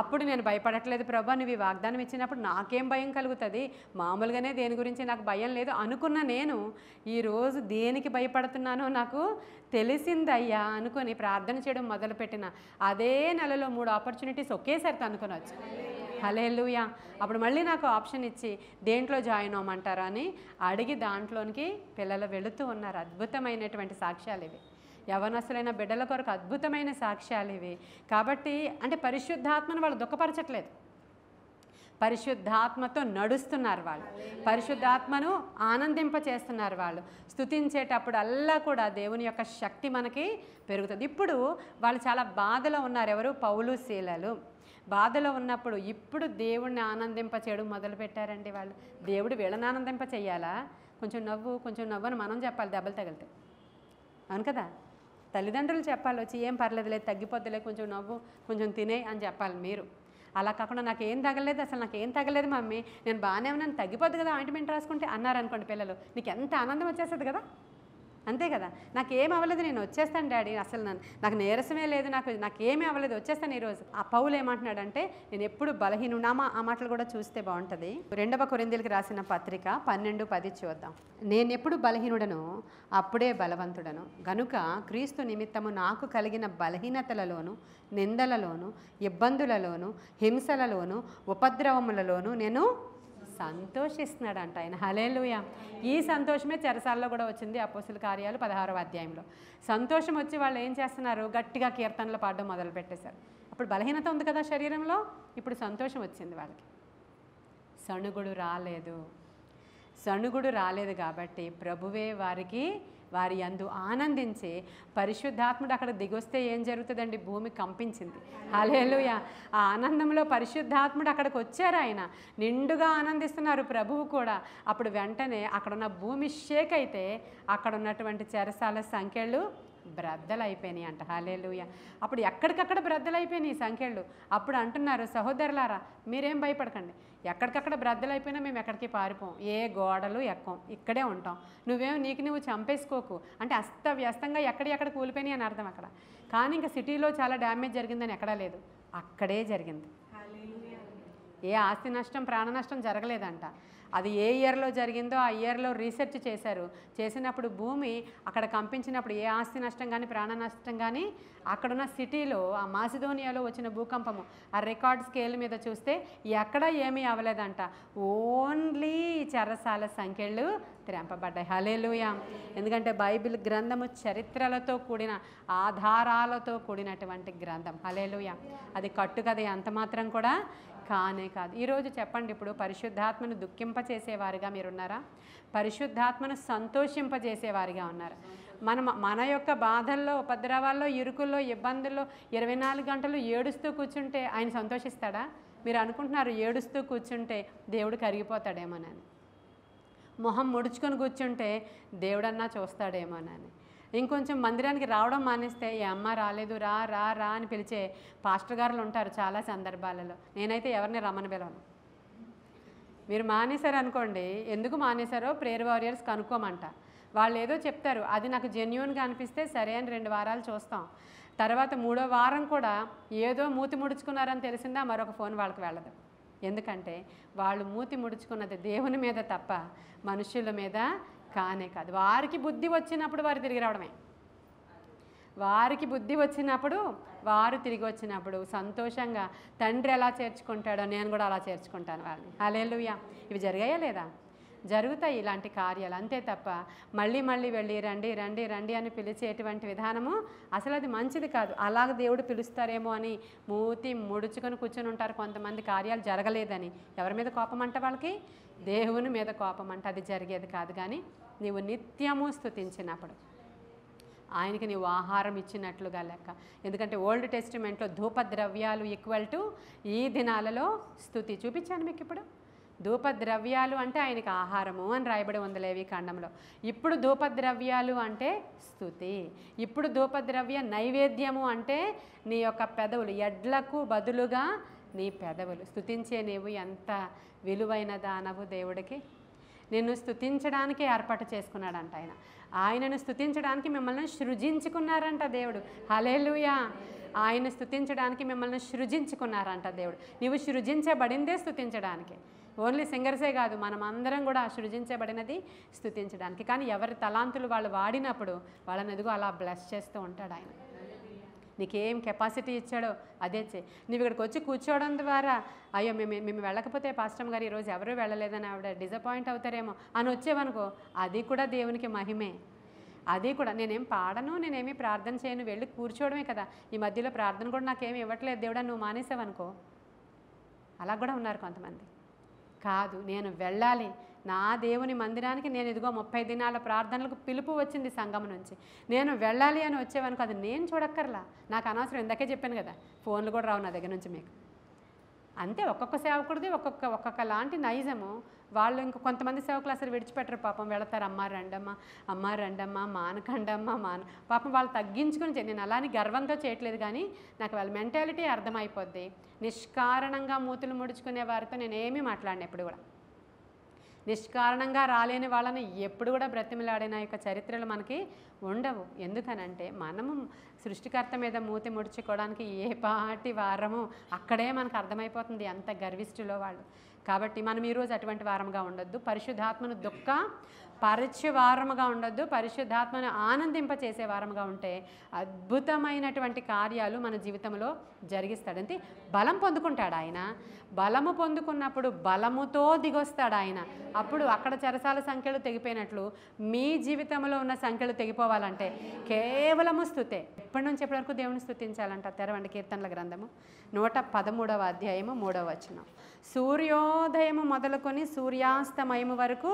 అప్పుడు నేను భయపడట్లేదు ప్రభా, నువ్వు ఈ వాగ్దానం ఇచ్చినప్పుడు నాకేం భయం కలుగుతుంది, మామూలుగానే దేని గురించి నాకు భయం లేదు అనుకున్న నేను ఈరోజు దేనికి భయపడుతున్నానో నాకు తెలిసిందయ్యా అనుకొని ప్రార్థన చేయడం మొదలుపెట్టిన అదే నెలలో 3 ఆపర్చునిటీస్ ఒకేసారి కనుకొనొచ్చు. హల్లెలూయా. అప్పుడు మళ్ళీ నాకు ఆప్షన్ ఇచ్చి దేంట్లో జాయిన్ అవ్వమంటారా అని అడిగి దాంట్లోనికి పిల్లలు వెళుతూ ఉన్నారు. అద్భుతమైనటువంటి సాక్ష్యాలు ఇవి. యవనస్తులైన బిడ్డల కొరకు అద్భుతమైన సాక్ష్యాలు ఇవి. కాబట్టి అంటే పరిశుద్ధాత్మను వాళ్ళు దుఃఖపరచట్లేదు, పరిశుద్ధాత్మతో నడుస్తున్నారు వాళ్ళు, పరిశుద్ధాత్మను ఆనందింపచేస్తున్నారు వాళ్ళు. స్తుతించేటప్పుడు అల్లా కూడా దేవుని యొక్క శక్తి మనకి పెరుగుతుంది. ఇప్పుడు వాళ్ళు చాలా బాధలో ఉన్నారు. ఎవరు? పౌలు శీలలు బాధలో ఉన్నప్పుడు ఇప్పుడు దేవుణ్ణి ఆనందింప చేయడం మొదలుపెట్టారండి వాళ్ళు. దేవుడు వీళ్ళని ఆనందింప చెయ్యాలా? కొంచెం నవ్వు అని మనం చెప్పాలి, దెబ్బలు తగిలితే. అవును కదా, తల్లిదండ్రులు చెప్పాలి వచ్చి, ఏం పర్లేదులే, తగ్గిపోద్దులే, కొంచెం నవ్వు, కొంచెం తినే అని చెప్పాలి మీరు. అలా కాకుండా నాకేం తగలేదు, అసలు నాకేం తగలేదు మమ్మీ, నేను బాగానే ఉన్నాను, తగ్గిపోద్దు కదా ఆయింట్మెంట్ రాసుకుంటే అన్నారనుకోండి పిల్లలు, నీకు ఎంత ఆనందం వచ్చేస్తుంది కదా. అంతే కదా, నాకేం అవ్వలేదు, నేను వచ్చేస్తాను డాడీ, అసలు నాకు నీరసమే లేదు, నాకేమీ అవ్వలేదు, వచ్చేస్తాను ఈరోజు. ఆ పౌలు ఏమంటున్నాడంటే నేను ఎప్పుడు బలహీనున్నామా, ఆ మాటలు కూడా చూస్తే బాగుంటుంది. 2వ కొరింథీయులకు రాసిన పత్రిక 12:10 చూద్దాం. నేనెప్పుడు బలహీనుడను అప్పుడే బలవంతుడను గనుక క్రీస్తు నిమిత్తము నాకు కలిగిన బలహీనతలలోను, నిందలలోను, ఇబ్బందులలోను, హింసలలోను, ఉపద్రవములలోను నేను సంతోషిస్తున్నాడంట ఆయన. హల్లెలూయా. ఈ సంతోషమే చెరసాలలో కూడా వచ్చింది. అపోస్తుల కార్యాలు 16వ అధ్యాయంలో సంతోషం వచ్చి వాళ్ళు ఏం చేస్తున్నారు, గట్టిగా కీర్తనలు పాడడం మొదలుపెట్టేశారు. అప్పుడు బలహీనత ఉంది కదా శరీరంలో, ఇప్పుడు సంతోషం వచ్చింది వాళ్ళకి. సణుగుడు రాలేదు కాబట్టి ప్రభువే వారి యందు ఆనందించి పరిశుద్ధాత్ముడు అక్కడ దిగొస్తే ఏం జరుగుతుందండి, భూమి కంపించింది. హల్లెలూయా. ఆ ఆనందంలో పరిశుద్ధాత్ముడు అక్కడికి వచ్చారు, ఆయన నిండుగా ఆనందిస్తున్నారు ప్రభువు కూడా. అప్పుడు వెంటనే అక్కడున్న భూమి షేక్ అయితే అక్కడ ఉన్నటువంటి చెరసాల సంఖ్యలు బ్రద్దలైపోయినాయి అంట. హల్లెలూయా. అప్పుడు ఎక్కడికక్కడ బ్రద్దలైపోయినాయి సంఖ్యలు. అప్పుడు అంటున్నారు, సహోదరులారా మీరేం భయపడకండి, ఎక్కడికక్కడ బ్రద్దలైపోయినా మేము ఎక్కడికి పారిపోం, ఏ గోడలు ఎక్కం, ఇక్కడే ఉంటాం, నువ్వు చంపేసుకోకు అంటే అస్తవ్యస్తంగా ఎక్కడ కూలిపోయినాయి అని అర్థం అక్కడ. కానీ ఇంకా సిటీలో చాలా డ్యామేజ్ జరిగిందని ఎక్కడా లేదు, అక్కడే జరిగింది. ఏ ఆస్తి నష్టం ప్రాణ నష్టం జరగలేదంట. అది ఏ ఇయర్లో జరిగిందో ఆ ఇయర్లో రీసెర్చ్ చేశారు. చేసినప్పుడు భూమి అక్కడ కంపించినప్పుడు ఏ ఆస్తి నష్టం కానీ ప్రాణ నష్టం కానీ అక్కడున్న సిటీలో ఆ మాసిదోనియాలో వచ్చిన భూకంపము ఆ రికార్డ్ స్కేల్ మీద చూస్తే ఎక్కడ ఏమీ అవ్వలేదంట. ఓన్లీ చెరసాల సంఖ్యలు త్రెంపబడ్డాయి. హల్లెలూయా. ఎందుకంటే బైబిల్ గ్రంథము చరిత్రలతో కూడిన ఆధారాలతో కూడినటువంటి గ్రంథం. హల్లెలూయా. అది కట్టుకథ ఎంత మాత్రం కూడా కానే కాదు. ఈరోజు చెప్పండి, ఇప్పుడు పరిశుద్ధాత్మను దుఃఖింపచేసేవారుగా మీరున్నారా? పరిశుద్ధాత్మను సంతోషింపజేసేవారిగా ఉన్నారా? మన యొక్క బాధల్లో, ఉపద్రవాల్లో, ఇరుకుల్లో, ఇబ్బందుల్లో 24 గంటలు ఏడుస్తూ కూర్చుంటే ఆయన సంతోషిస్తాడా? మీరు అనుకుంటున్నారు ఏడుస్తూ కూర్చుంటే దేవుడు కరిగిపోతాడేమోనని, మొహం ముడుచుకొని కూర్చుంటే దేవుడన్నా చూస్తాడేమోనని, ఇంకొంచెం మందిరానికి రావడం మానేస్తే ఏ అమ్మ రాలేదు, రా రా రా అని పిలిచే పాస్టర్ గారులు ఉంటారు చాలా సందర్భాలలో. నేనైతే ఎవరిని రమ్మని పిలవను. మీరు మానేశారు అనుకోండి, ఎందుకు మానేశారో ప్రేయర్ వారియర్స్ కనుక్కోమంట. వాళ్ళు ఏదో చెప్తారు, అది నాకు జెన్యూన్గా అనిపిస్తే సరే అని 2 వారాలు చూస్తాం. తర్వాత 3వ వారం కూడా ఏదో మూతి ముడుచుకున్నారని తెలిసిందా మరొక ఫోన్ వాళ్ళకి వెళ్ళదు. ఎందుకంటే వాళ్ళు మూతి ముడుచుకున్నది దేవుని మీద తప్ప మనుషుల మీద కానే కాదు. వారికి బుద్ధి వచ్చినప్పుడు వారు తిరిగి రావడమే. వారికి బుద్ధి వచ్చినప్పుడు వారు తిరిగి వచ్చినప్పుడు సంతోషంగా తండ్రి ఎలా చేర్చుకుంటాడో నేను కూడా అలా చేర్చుకుంటాను వాళ్ళని. హల్లెలూయా. ఇవి జరిగాయా లేదా? జరుగుతాయి ఇలాంటి కార్యాలు. అంతే తప్ప మళ్ళీ మళ్ళీ వెళ్ళి రండి రండి రండి అని పిలిచేటువంటి విధానము అసలు అది మంచిది కాదు. అలాగ దేవుడు పిలుస్తారేమో అని మూతి ముడుచుకొని కూర్చొని ఉంటారు కొంతమంది, కార్యాలు జరగలేదని. ఎవరి మీద కోపం అంట వాళ్ళకి? దేవుని మీద కోపం అంట. అది జరిగేది కాదు. కానీ నీవు నిత్యము స్తుతించినప్పుడు ఆయనకి నీవు ఆహారం ఇచ్చినట్లుగా లెక్క. ఎందుకంటే ఓల్డ్ టెస్టిమెంట్లో ధూపద్రవ్యాలు ఈక్వల్ టు ఈ దినాలలో స్తుతి. చూపించాను మీకు ఇప్పుడు. ధూపద్రవ్యాలు అంటే ఆయనకి ఆహారము అని రాయబడి ఉంది లేవి కాండంలో. ఇప్పుడు ధూపద్రవ్యాలు అంటే స్తుతి. ఇప్పుడు ధూపద్రవ్య నైవేద్యము అంటే నీ యొక్క పెదవులు, ఎడ్లకు బదులుగా నీ పెదవులు. స్తుతించే నీవు ఎంత విలువైన దానవు దేవుడికి. నిన్ను స్తుతించడానికి ఏర్పాటు చేసుకున్నాడంట ఆయన. ఆయనను స్తుతించడానికి మిమ్మల్ని సృజించుకున్నారంట దేవుడు. హల్లెలూయా. ఆయన స్తుతించడానికి మిమ్మల్ని సృజించుకున్నారంట దేవుడు. నీవు సృజించబడిందే స్తుతించడానికి. ఓన్లీ సింగర్సే కాదు, మనం అందరం కూడా సృజించబడినది స్తుతించడానికి. కానీ ఎవరి తలాంతులు వాళ్ళు వాడినప్పుడు వాళ్ళని ఎదుగు అలా బ్లెస్ చేస్తూ ఉంటాడు ఆయన. నీకేం కెపాసిటీ ఇచ్చాడో అదే చేయి. నువ్వు ఇక్కడికి వచ్చి కూర్చోవడం ద్వారా అయ్యో మేము వెళ్ళకపోతే పాస్టమ్ గారు ఈరోజు ఎవరూ వెళ్ళలేదని ఆవిడ డిసప్పాయింట్ అవుతారేమో అని వచ్చేవనుకో, అది కూడా దేవునికి మహిమే. అది కూడా నేనేం పాడను, నేనేమి ప్రార్థన చేయను, వెళ్ళి కూర్చోవడమే కదా. ఈ మధ్యలో ప్రార్థన కూడా నాకేమి ఇవ్వట్లేదు దేవుడా నువ్వు మానేసావనుకో, అలా కూడా ఉన్నారు కొంతమంది. కాదు, నేను వెళ్ళాలి నా దేవుని మందిరానికి. నేను ఇదిగో 30 దినాల ప్రార్థనలకు పిలుపు వచ్చింది సంఘం నుంచి, నేను వెళ్ళాలి అని వచ్చేవనుకో, అది నేను చూడక్కర్లా, నాకు అనవసరం. ఇందాకే చెప్పాను కదా, ఫోన్లు కూడా రావు నా దగ్గర నుంచి మీకు. అంతే, ఒక్కొక్క సేవకుడిది ఒక్కొక్క లాంటి నైజము. వాళ్ళు ఇంక కొంతమంది సేవకులు అసలు విడిచిపెట్టరు పాపం, వెళతారు అమ్మ రండమ్మ మానకండమ్మ పాపం వాళ్ళు తగ్గించుకుని. నేను అలాని గర్వంతో చేయట్లేదు, కానీ నాకు వాళ్ళ మెంటాలిటీ అర్థమైపోద్ది. నిష్కారణంగా మూతులు ముడుచుకునే వారితో నేనేమీ మాట్లాడిన ఎప్పుడు కూడా. నిష్కారణంగా రాలేని వాళ్ళని ఎప్పుడు కూడా బ్రతిమలాడిన యొక్క చరిత్రలు మనకి ఉండవు. ఎందుకనంటే మనము సృష్టికర్త మీద మూతి ముడుచుకోవడానికి ఏ పాటి వారము అక్కడే మనకు అర్థమైపోతుంది ఎంత గర్విష్ఠులో వాళ్ళు. కాబట్టి మనం ఈరోజు అటువంటి వారముగా ఉండొద్దు. పరిశుద్ధాత్మను పరిచే వారముగా ఉండొద్దు. పరిశుద్ధాత్మను ఆనందింపచేసే వారముగా ఉంటే అద్భుతమైనటువంటి కార్యాలు మన జీవితంలో జరిగిస్తాడు. అంటే బలం పొందుకుంటాడు ఆయన. బలము పొందుకున్నప్పుడు బలముతో దిగొస్తాడు ఆయన. అప్పుడు అక్కడ చెరసాల సంఖ్యలు తెగిపోయినట్లు మీ జీవితంలో ఉన్న సంఖ్యలు తెగిపోవాలంటే కేవలము స్తుతే. ఎప్పటి నుంచి ఎప్పటి వరకు దేవుని స్తుతించాలంట? తెరవండి కీర్తనల గ్రంథము 113వ అధ్యాయము 3వ వచనం. సూర్యోదయము మొదలుకొని సూర్యాస్తమయము వరకు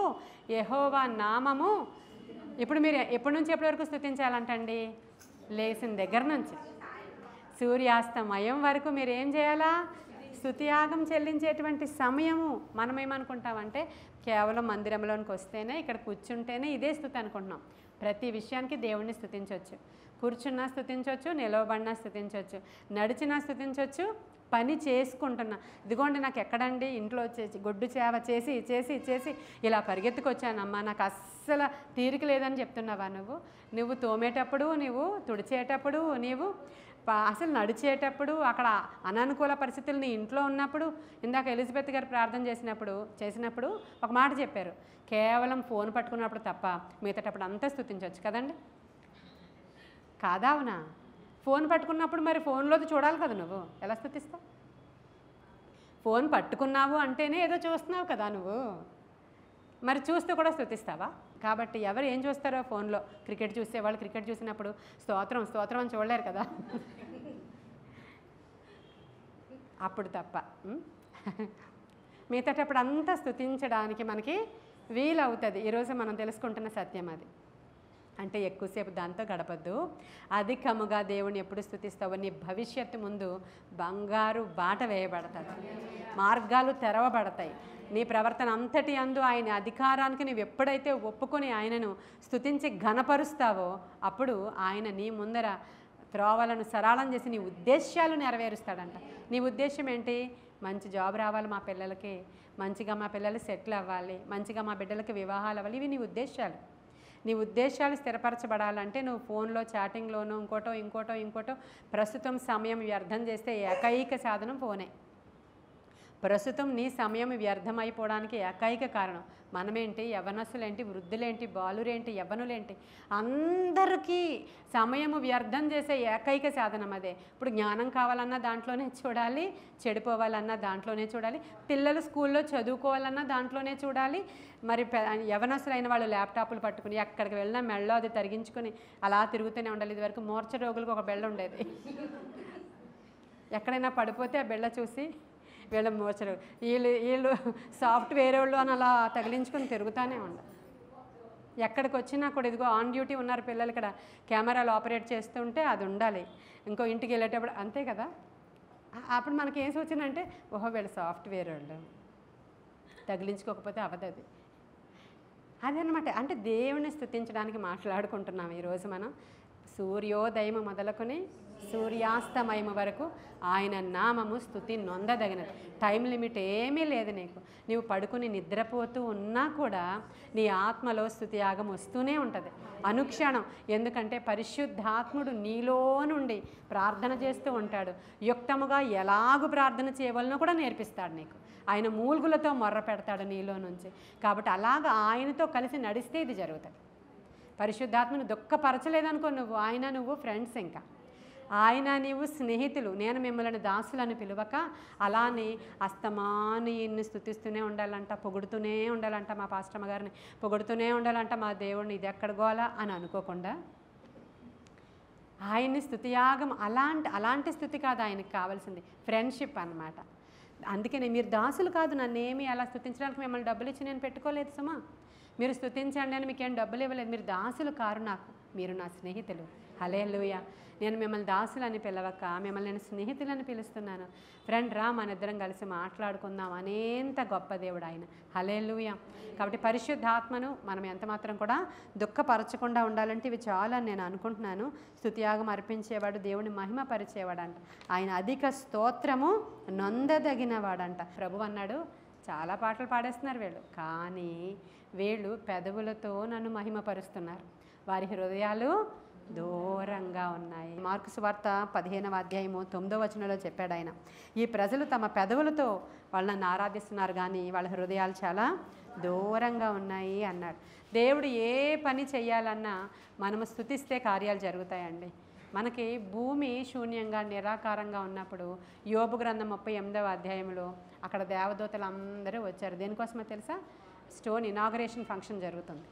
యెహోవా నామము. ఇప్పుడు మీరు ఎప్పటి నుంచి ఎప్పటి వరకు స్తుతించాలంటండి? లేచిన దగ్గర నుంచి సూర్యాస్తమయం వరకు మీరు ఏం చేయాలా? స్తుతియాగం చెల్లించేటువంటి సమయము. మనం ఏమనుకుంటామంటే కేవలం మందిరంలోనికి వస్తేనే, ఇక్కడ కూర్చుంటేనే ఇదే స్తుతి అనుకుంటున్నాం. ప్రతి విషయానికి దేవుణ్ణి స్తుతించవచ్చు. కూర్చున్నా స్తుతించవచ్చు, నిలవబడినా స్తుతించవచ్చు, నడిచినా స్తుతించవచ్చు, పని చేసుకుంటున్నా. ఇదిగోండి నాకు ఎక్కడండి ఇంట్లో వచ్చేసి గొడ్డు చేవ చేసి చేసి చేసి ఇలా పరిగెత్తుకొచ్చానమ్మా, నాకు అస్సలు తీరిక లేదని చెప్తున్నావా? నువ్వు తోమేటప్పుడు, నువ్వు తుడిచేటప్పుడు, నీవు అసలు నడిచేటప్పుడు అక్కడ అననుకూల పరిస్థితులు నీ ఇంట్లో ఉన్నప్పుడు, ఇందాక ఎలిజబెత్ గారు ప్రార్థన చేసినప్పుడు ఒక మాట చెప్పారు, కేవలం ఫోన్ పట్టుకున్నప్పుడు తప్ప మిగతాటప్పుడు అంతా స్తుతించవచ్చు కదండి. కాదా అవునా? ఫోన్ పట్టుకున్నప్పుడు మరి ఫోన్లోది చూడాలి కదా, నువ్వు ఎలా స్తుతిస్తావు? ఫోన్ పట్టుకున్నావు అంటేనే ఏదో చూస్తున్నావు కదా నువ్వు, మరి చూస్తూ కూడా స్తుతిస్తావా? కాబట్టి ఎవరు ఏం చూస్తారో ఫోన్లో, క్రికెట్ చూసేవాళ్ళు క్రికెట్ చూసినప్పుడు స్తోత్రం స్తోత్రం అని చూడలేరు కదా, అప్పుడు తప్ప. మిగతాటప్పుడు అంతా స్తుతించడానికి మనకి వీలవుతుంది. ఈరోజు మనం తెలుసుకుంటున్న సత్యం అది. అంటే ఎక్కువసేపు దాంతో గడపద్దు. అధికముగా దేవుని ఎప్పుడు స్తుతిస్తావో నీ భవిష్యత్తు ముందు బంగారు బాట వేయబడతాడు, మార్గాలు తెరవబడతాయి. నీ ప్రవర్తన అంతటి అందు ఆయన అధికారానికి నువ్వు ఎప్పుడైతే ఒప్పుకొని ఆయనను స్తుతించి ఘనపరుస్తావో అప్పుడు ఆయన నీ ముందర త్రోవలను సరళం చేసి నీ ఉద్దేశాలు నెరవేరుస్తాడంట. నీ ఉద్దేశం ఏంటి? మంచి జాబ్ రావాలి మా పిల్లలకి, మంచిగా మా పిల్లలు సెటిల్ అవ్వాలి, మంచిగా మా బిడ్డలకి వివాహాలు అవ్వాలి. ఇవి నీ ఉద్దేశాలు. నీ ఉద్దేశాలు స్థిరపరచబడాలంటే నువ్వు ఫోన్లో చాటింగ్లోనూ ఇంకోటో ప్రస్తుతం సమయం వ్యర్థం చేస్తే ఏకైక సాధనం ఫోనే. ప్రస్తుతం నీ సమయం వ్యర్థమైపోవడానికి ఏకైక కారణం మనమేంటి, యవ్వనస్తులేంటి, వృద్ధులేంటి, బాలురేంటి, యవ్వనులేంటి, అందరికీ సమయము వ్యర్థం చేసే ఏకైక సాధనం అదే. ఇప్పుడు జ్ఞానం కావాలన్నా దాంట్లోనే చూడాలి, చెడిపోవాలన్నా దాంట్లోనే చూడాలి, పిల్లలు స్కూల్లో చదువుకోవాలన్నా దాంట్లోనే చూడాలి. మరి యవ్వనస్తులైన వాళ్ళు ల్యాప్టాప్లు పట్టుకుని ఎక్కడికి వెళ్ళినా మెళ్ళో అది తరిగించుకొని అలా తిరుగుతూనే ఉండాలి. ఇదివరకు మూర్ఛ రోగులకు ఒక బెళ్ళ ఉండేది, ఎక్కడైనా పడిపోతే ఆ బెళ్ళ చూసి వీళ్ళ మూర్చరు, వీళ్ళు సాఫ్ట్వేర్ వాళ్ళు అని అలా తగిలించుకొని తిరుగుతూనే ఉండాలి. ఎక్కడికి వచ్చినా కూడా ఇదిగో ఆన్ డ్యూటీ ఉన్నారు పిల్లలు, ఇక్కడ కెమెరాలు ఆపరేట్ చేస్తుంటే అది ఉండాలి. ఇంకో ఇంటికి వెళ్ళేటప్పుడు అంతే కదా. అప్పుడు మనకి ఏం సూచన అంటే, ఓహో వీళ్ళు సాఫ్ట్వేర్ వాళ్ళు, తగిలించుకోకపోతే అవదది. అదనమాట. అంటే దేవుని స్తుతించడానికి మాట్లాడుకుంటున్నాం ఈరోజు మనం. సూర్యోదయం మొదలుకొని సూర్యాస్తమయం వరకు ఆయన నామము స్తుతి నొందదగినది. టైం లిమిట్ ఏమీ లేదు నీకు. నీవు పడుకుని నిద్రపోతూ ఉన్నా కూడా నీ ఆత్మలో స్తుతి యాగం వస్తూనే ఉంటుంది అనుక్షణం. ఎందుకంటే పరిశుద్ధాత్ముడు నీలో నుండి ప్రార్థన చేస్తూ ఉంటాడు. యుక్తముగా ఎలాగూ ప్రార్థన చేయవలనో కూడా నేర్పిస్తాడు నీకు. ఆయన మూల్గులతో మొర్ర పెడతాడు నీలో నుంచి. కాబట్టి అలాగ ఆయనతో కలిసి నడిస్తే ఇది జరుగుతుంది. పరిశుద్ధాత్మను దుఃఖపరచలేదనుకో నువ్వు ఫ్రెండ్స్, ఇంకా ఆయన నీవు స్నేహితులు. నేను మిమ్మల్ని దాసులను పిలువక అలానే అస్తమాను ఈయన్ని స్తుతిస్తూనే ఉండాలంట, పొగుడుతూనే ఉండాలంట, మా పాస్టమ్మ గారిని పొగుడుతూనే ఉండాలంట, మా దేవుడిని ఇది ఎక్కడ గోలా అని అనుకోకుండా ఆయన్ని స్తుతియాగం అలాంటి స్థుతి కాదు ఆయనకి కావాల్సింది, ఫ్రెండ్షిప్ అన్నమాట. అందుకనే మీరు దాసులు కాదు, నన్నేమి అలా స్తుతించడానికి మిమ్మల్ని డబ్బులు ఇచ్చి నేను పెట్టుకోలేదు సుమా. మీరు స్తుతించండి అని మీకేం డబ్బులు ఇవ్వలేదు. మీరు దాసులు కారు నాకు, మీరు నా స్నేహితులు. హల్లెలూయా. నేను మిమ్మల్ని దాసులని పిలవక మిమ్మల్ని నేను స్నేహితులని పిలుస్తున్నాను. ఫ్రెండ్ రా, మన ఇద్దరం కలిసి మాట్లాడుకుందాం అనేంత గొప్ప దేవుడు ఆయన. హల్లెలూయా. కాబట్టి పరిశుద్ధాత్మను మనం ఎంతమాత్రం కూడా దుఃఖపరచకుండా ఉండాలంటే ఇవి చాలా నేను అనుకుంటున్నాను. స్తుతియాగం అర్పించేవాడు దేవుని మహిమపరిచేవాడంట. ఆయన అధిక స్తోత్రము నొందదగినవాడంట. ప్రభు అన్నాడు, చాలా పాటలు పాడేస్తున్నారు వీళ్ళు, కానీ వీళ్ళు పెదవులతో నన్ను మహిమపరుస్తున్నారు, వారి హృదయాలు దూరంగా ఉన్నాయి. మార్కు సువార్త 15వ అధ్యాయము 9వ వచనంలో చెప్పాడు ఆయన, ఈ ప్రజలు తమ పెదవులతో వాళ్ళని ఆరాధిస్తున్నారు కానీ వాళ్ళ హృదయాలు చాలా దూరంగా ఉన్నాయి అన్నాడు. దేవుడు ఏ పని చేయాలన్నా మనము స్తుతిస్తే కార్యాలు జరుగుతాయండి. మనకి భూమి శూన్యంగా నిరాకారంగా ఉన్నప్పుడు యోబు గ్రంథం 38వ అధ్యాయంలో అక్కడ దేవదూతలు అందరూ వచ్చారు. దేనికోసమో తెలుసా? స్టోన్ ఇనాగరేషన్ ఫంక్షన్ జరుగుతుంది.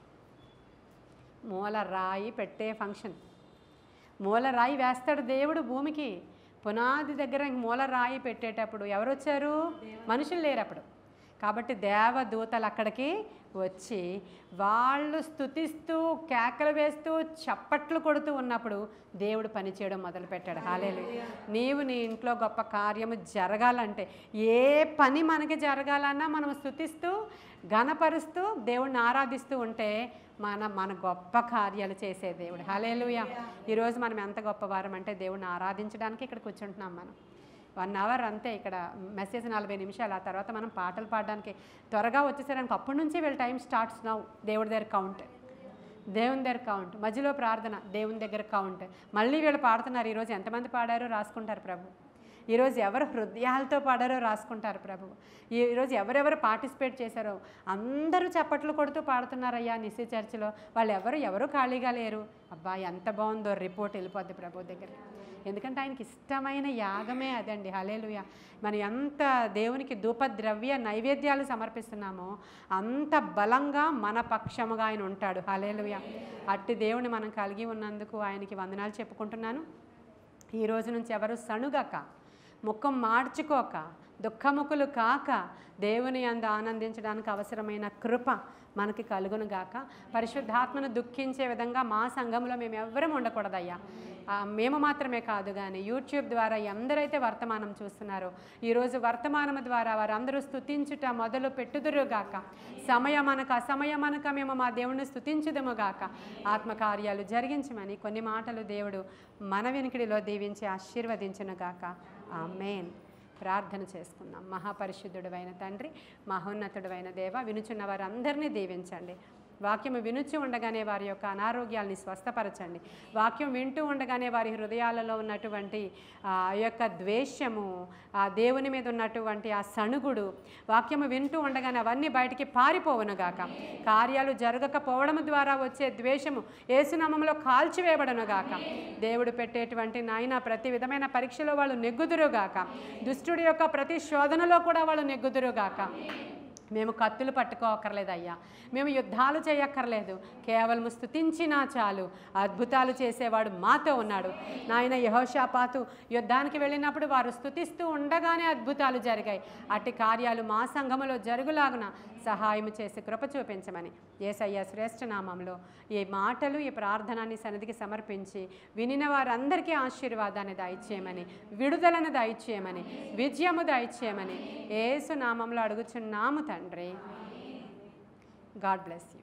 మూల రాయి పెట్టే ఫంక్షన్. మూల రాయి వేస్తాడు దేవుడు భూమికి. పునాది దగ్గర మూల రాయి పెట్టేటప్పుడు ఎవరు వచ్చారు? మనుషులు లేరు అప్పుడు. కాబట్టి దేవదూతలు అక్కడికి వచ్చి వాళ్ళు స్తుతిస్తూ కేకలు వేస్తూ చప్పట్లు కొడుతూ ఉన్నప్పుడు దేవుడు పనిచేయడం మొదలుపెట్టాడు. హల్లెలూయా. నీవు నీ ఇంట్లో గొప్ప కార్యము జరగాలంటే, ఏ పని మనకి జరగాలన్నా మనం స్తుతిస్తూ ఘనపరుస్తూ దేవుడిని ఆరాధిస్తూ ఉంటే మన గొప్ప కార్యాలు చేసే దేవుడు. హల్లెలూయా. ఈరోజు మనం ఎంత గొప్పవారం అంటే దేవుడిని ఆరాధించడానికి ఇక్కడ కూర్చుంటున్నాం. మనం 1 అవర్ అంతే, ఇక్కడ మెసేజ్ 40 నిమిషాలు. ఆ తర్వాత మనం పాటలు పాడడానికి త్వరగా వచ్చేసారనుకో, అప్పటి నుంచి వీళ్ళ టైం స్టార్ట్స్ నౌ. దేవుడి దగ్గర కౌంట్ దేవుని దగ్గర కౌంట్, మధ్యలో ప్రార్థన, దేవుని దగ్గర కౌంట్. మళ్ళీ వీళ్ళు పాడుతున్నారు. ఈరోజు ఎంతమంది పాడారో రాసుకుంటారు ప్రభు. ఈరోజు ఎవరు హృదయాలతో పాడారో రాసుకుంటారు ప్రభు. ఈరోజు ఎవరెవరు పార్టిసిపేట్ చేశారో అందరూ చప్పట్లు కొడుతూ పాడుతున్నారయ్యా నిస్సీ చర్చిలో. వాళ్ళు ఎవరు ఖాళీగా లేరు. అబ్బా ఎంత బాగుందో రిపోర్ట్ వెళ్ళిపోద్ది ప్రభు దగ్గర. ఎందుకంటే ఆయనకి ఇష్టమైన యాగమే అదండి. హల్లెలూయా. మనం ఎంత దేవునికి ధూపద్రవ్య నైవేద్యాలు సమర్పిస్తున్నామో అంత బలంగా మన పక్షముగా ఆయన ఉంటాడు. హల్లెలూయా. అట్టి దేవుని మనం కలిగి ఉన్నందుకు ఆయనకి వందనాలు చెప్పుకుంటున్నాను. ఈ రోజు నుంచి ఎవరు సణుగక, ముఖం మార్చుకోక, దుఃఖముఖులు కాక దేవుని యందు ఆనందించడానికి అవసరమైన కృప మనకి కలుగును గాక. పరిశుద్ధాత్మను దుఃఖించే విధంగా మా సంఘంలో మేము ఎవ్వరం ఉండకూడదయ్యా. మేము మాత్రమే కాదు కానీ యూట్యూబ్ ద్వారా ఎందరైతే వర్తమానం చూస్తున్నారో ఈరోజు వర్తమానం ద్వారా వారందరూ స్తుతించుట మొదలు పెట్టుదురుగాక. సమయమనక అసమయమనక మేము మా దేవుణ్ణి స్తుతించుదముగాక. ఆత్మకార్యాలు జరిగించమని కొన్ని మాటలు దేవుడు మన వినికిడిలో దీవించి ఆశీర్వదించునుగాక. ఆమేన్. ప్రార్థన చేసుకుందాం. మహాపరిశుద్ధుడైన తండ్రి, మహోన్నతుడైన దేవ, వినుచున్న వారందరినీ దీవించండి. వాక్యము వినుచు ఉండగానే వారి యొక్క అనారోగ్యాల్ని స్వస్థపరచండి. వాక్యం వింటూ ఉండగానే వారి హృదయాలలో ఉన్నటువంటి ఆ యొక్క ద్వేషము, ఆ దేవుని మీద ఉన్నటువంటి ఆ సణుగుడు, వాక్యము వింటూ ఉండగానే అవన్నీ బయటికి పారిపోవునుగాక. కార్యాలు జరగకపోవడం ద్వారా వచ్చే ద్వేషము యేసునామములో కాల్చివేయబడునుగాక. దేవుడు పెట్టేటువంటి నాయన ప్రతి విధమైన పరీక్షలో వాళ్ళు నెగ్గుదురుగాక. దుష్టుడి యొక్క ప్రతి శోధనలో కూడా వాళ్ళు నెగ్గుదురుగాక. మేము కత్తులు పట్టుకోకర్లేదయ్యా, మేము యుద్ధాలు చేయక్కర్లేదు, కేవలం స్తుతించినా చాలు. అద్భుతాలు చేసేవాడు మాతో ఉన్నాడు. నాయన యెహోషాపాతు యుద్ధానికి వెళ్ళినప్పుడు వారు స్తుతిస్తూ ఉండగానే అద్భుతాలు జరిగాయి. అట్టి కార్యాలు మా సంఘములో జరుగులాగున సహాయం చేసి కృప చూపించమని యేసయ్య శ్రేష్ఠ నామంలో ఈ మాటలు, ఈ ప్రార్థనాన్ని సన్నిధికి సమర్పించి వినిన వారందరికీ ఆశీర్వాదాన్ని దయచేయమని, విడుదలను దయచేయమని, విజయము దయచేయమని యేసు నామంలో అడుగుచున్నాము తండ్రి. God bless you.